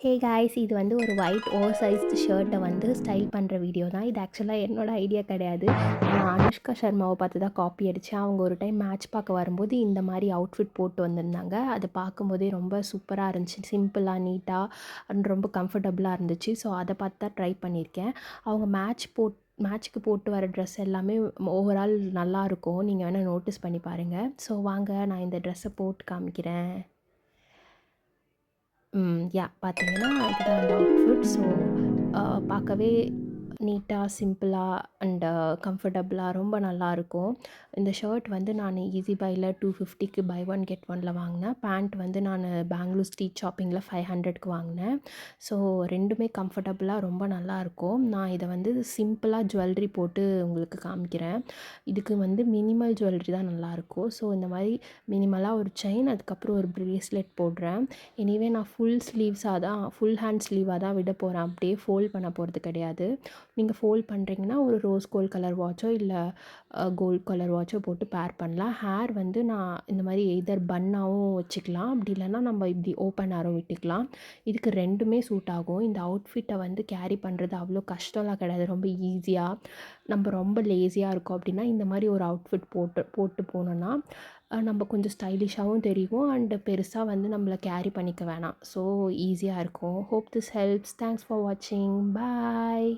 Hey guys, இது வந்து ஒரு ஒயிட் ஓவர் சைஸ்டு ஷர்ட்டை வந்து ஸ்டைல் பண்ணுற வீடியோ தான். இது ஆக்சுவலாக என்னோட ஐடியா கிடையாது. நான் அனுஷ்கா சர்மாவை பார்த்து தான் காப்பி அடித்தேன். அவங்க ஒரு டைம் மேட்ச் பார்க்க வரும்போது இந்த மாதிரி அவுட்ஃபிட் போட்டு வந்திருந்தாங்க. அது பார்க்கும்போதே ரொம்ப சூப்பராக இருந்துச்சு. சிம்பிளாக, நீட்டாக அண்ட் ரொம்ப கம்ஃபர்டபுளாக இருந்துச்சு. ஸோ அதை பார்த்து தான் ட்ரை பண்ணியிருக்கேன். அவங்க மேட்ச்சுக்கு போட்டு வர ட்ரெஸ் எல்லாமே ஓவரால் நல்லாயிருக்கும். நீங்கள் வேணால் நோட்டீஸ் பண்ணி பாருங்கள். ஸோ வாங்க, நான் இந்த ட்ரெஸ்ஸை போட்டு காமிக்கிறேன். பார்த்தீங்கன்னா இதுதான் அந்த அவுட்ஃபிட். ஸோ பார்க்கவே நீட்டாக, சிம்பிளாக அண்டு கம்ஃபர்டபுளாக ரொம்ப நல்லாயிருக்கும். இந்த ஷர்ட் வந்து நான் ஈஸி பையில் 250க்கு பை ஒன் கெட் ஒனில் வாங்கினேன். பேண்ட் வந்து நான் பெங்களூர் ஸ்ட்ரீட் ஷாப்பிங்கில் 500க்கு வாங்கினேன். ஸோ ரெண்டுமே கம்ஃபர்டபுளாக ரொம்ப நல்லாயிருக்கும். நான் இதை வந்து சிம்பிளாக ஜுவல்லரி போட்டு உங்களுக்கு காமிக்கிறேன். இதுக்கு வந்து மினிமல் ஜுவல்லரி தான் நல்லாயிருக்கும். ஸோ இந்த மாதிரி மினிமலாக ஒரு செயின், அதுக்கப்புறம் ஒரு ப்ரேஸ்லெட் போடுறேன். எனிவே நான் ஃபுல் ஹேண்ட் ஸ்லீவாக தான் விட போகிறேன். அப்படியே ஃபோல்ட் பண்ண போகிறது கிடையாது. நீங்கள் ஃபோல்ட் பண்ணுறீங்கன்னா ஒரு ரோஸ் கோல்ட் கலர் வாட்சோ இல்லை கோல்ட் கலர் வாட்சோ போட்டு பேர் பண்ணலாம். ஹேர் வந்து நான் இந்த மாதிரி எய்தர் பன்னாகவும் வச்சுக்கலாம், அப்படி இல்லைன்னா நம்ம இப்படி ஓப்பன் ஹேரும் விட்டுக்கலாம். இதுக்கு ரெண்டுமே சூட் ஆகும். இந்த அவுட்ஃபிட்டை வந்து கேரி பண்ணுறது அவ்வளோ கஷ்டம்லாம் கிடையாது. ரொம்ப ஈஸியாக, நம்ம ரொம்ப லேசியாக இருக்கோம் அப்படின்னா இந்த மாதிரி ஒரு அவுட்ஃபிட் போட்டு போனோன்னா நம்ம கொஞ்சம் ஸ்டைலிஷாகவும் தெரியும் அண்டு பெருசாக வந்து நம்மளை கேரி பண்ணிக்க வேணாம். ஸோ ஈஸியாக இருக்கும். Hope this helps. Thanks for வாட்சிங். பாய்.